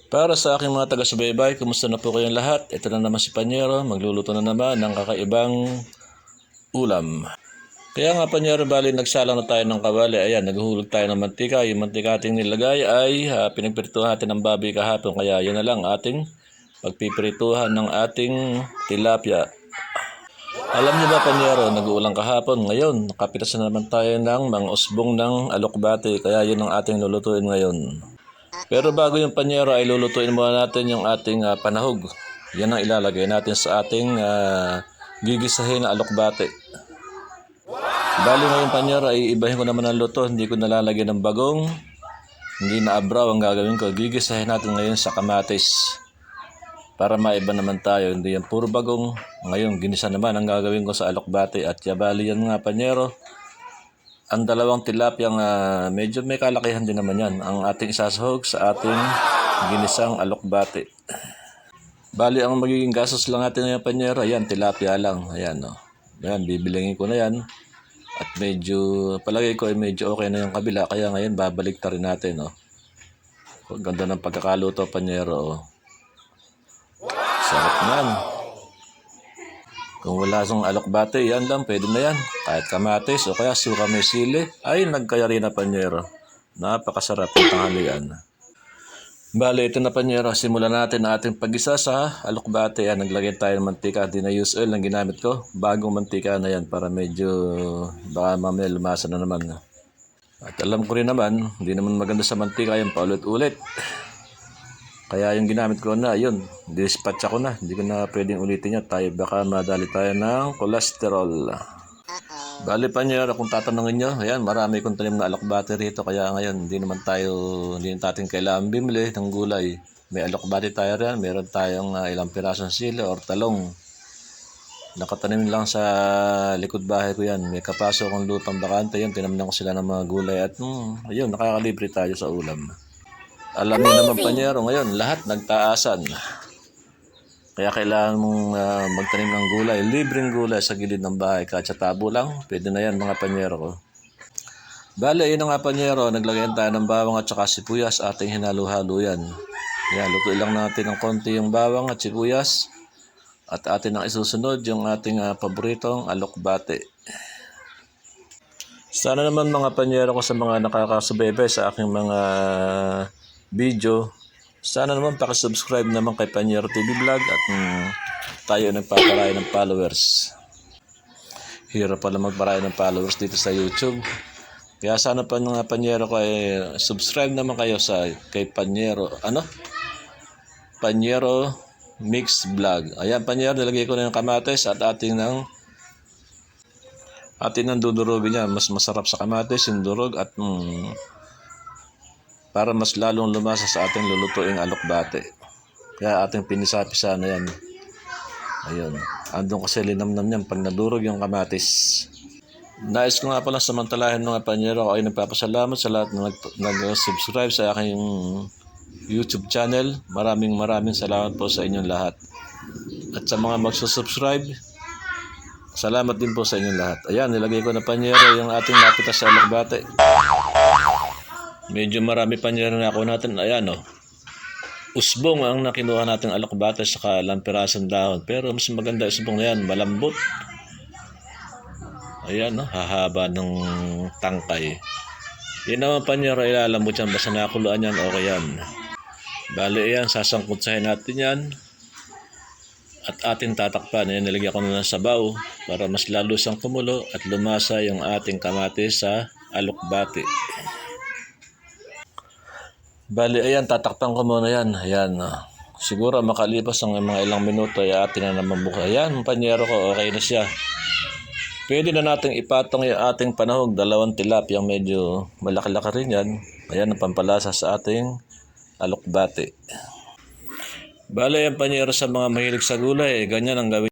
Para sa aking mga taga-subaybay, kumusta na po kayong lahat? Ito na naman si Panyero, magluluto na naman ng kakaibang ulam. Kaya nga Panyero, bali nagsalang na tayo ng kawali. Ayan, naghulog tayo ng mantika. Yung mantika ating nilagay ay pinagprituhan natin ng baboy kahapon. Kaya yun na lang ating pagpiprituhan ng ating tilapia. Alam niyo ba Panyero, nag-uulang kahapon. Ngayon, nakapitas na naman tayo ng mga usbong ng alokbate. Kaya yun ang ating lulutuin ngayon. Pero bago yung Panyero ay lulutuin muna natin yung ating panahog. Yan ang ilalagay natin sa ating gigisahin na alokbate. Bali ngayon Panyero ay ibahin ko naman ang luto. Hindi ko nalalagyan ng bagong. Hindi na abraw ang gagawin ko. Gigisahin natin ngayon sa kamatis. Para maiba naman tayo. Hindi yan puro bagong. Ngayon ginisa naman ang gagawin ko sa alokbate. At bali yan nga Panyero. Ang dalawang tilapyang medyo may kalakihan din naman yan. Ang ating isasahog sa ating ginisang alokbate. Bali, ang magiging gastos lang natin ngayon Panyero, ayan, tilapia lang. Ayan, no. Ayan, bibilangin ko na yan. At medyo, palagay ko ay medyo okay na yung kabila. Kaya ngayon, babalik ta rin natin, no. Ang ganda ng pagkakaluto Panyero, oh. Sarap man. Kung wala song alokbate, yan lang, pwede na yan. Kahit kamatis o kaya suka may sili, ay nagkayari na Panyero. Napakasarap ng tanghalian. Bale, ito na Panyero, simulan natin ang ating pag-isa sa alokbate. Yan, naglagay tayo ng mantika, di na use oil ang ginamit ko. Bagong mantika na yan para medyo, baka mamaya lumasa na naman. At alam ko rin naman, hindi naman maganda sa mantika yung paulit-ulit. Kaya yung ginamit ko na, yun, dispatch ako na. Hindi ko na pwedeng ulitin yun. Tayo, baka madali tayo ng cholesterol. Bali Panyero, kung tatanungin nyo, ayan, marami kong tanim na alokbate rito. Kaya ngayon, hindi natin kailangan bimili ng gulay. May alokbate tayo rin, meron tayong ilang pirasong sili or talong. Nakatanim lang sa likod bahay ko yan. May kapaso kong lupang bakante yan. Tinamnan ko sila ng mga gulay at ayun, nakakalibre tayo sa ulam. Alam niyo naman Panyero, ngayon lahat nagtaasan. Kaya kailangan mong magtanim ng gulay, libreng gulay sa gilid ng bahay. Kahit sa tabo lang, pwede na yan mga Panyero ko. Bale, yun nga Panyero, naglagyan tayo ng bawang at saka sibuyas, ating hinalo-halo yan. Yan, lutuin lang natin ng konti yung bawang at sibuyas. At atin ang isusunod yung ating paboritong alokbate. Sana naman mga Panyero ko sa mga nakakasubaybay sa aking mga video, sana naman pakisubscribe naman kay Panyero TV Vlog at tayo nagpaparaya ng followers. Hirap pala magparaya ng followers dito sa YouTube. Kaya sana pa mga Panyero ko ay subscribe naman kayo kay Panyero, Panyero Mix Vlog. Ayan Panyero, nilagay ko na yung kamatis at atin ng dudurugin niya. Mas masarap sa kamatis yung durog at para mas lalong lumasa sa ating lulutuing alokbate. Kaya ating pinisa-pisa na yan. Ayun. Andun kasi linamnam yan pag nadurog yung kamatis. Nais ko nga pala samantalahin mga Panyero ay nagpapasalamat sa lahat na nag-subscribe sa aking YouTube channel. Maraming salamat po sa inyong lahat. At sa mga magsusubscribe, salamat din po sa inyong lahat. Ayan, nilagay ko na Panyero yung ating napitas sa alokbate. Medyo marami Panyero na ako natin. Ayan usbong ang nakinuha nating alokbate sa lampirasong dahon. Pero mas maganda usbong na yan. Malambot. Ayan hahaba ng tangkay. Yan naman Panyero ilalambot yan. Basta nakuluan yan, okay yan. Bali yan, sasangkutsahin natin yan. At ating tatakpan. Ayan, nilagyan ko na ng sabaw para mas lalo siyang kumulo at lumasa yung ating kamatis sa alokbate. Bali, ayan, tatakpan ko muna yan. Ayan, siguro makalipas ang mga ilang minuto ay atin na naman buka. Ayan, Panyero ko, okay na siya. Pwede na natin ipatong yung ating panahog. 2 tilapia, yung medyo malaki-laki rin yan. Ayan, ang pampalasa sa ating alokbate. Bali, ang Panyero sa mga mahilig sa gulay, ganyan ang gawin.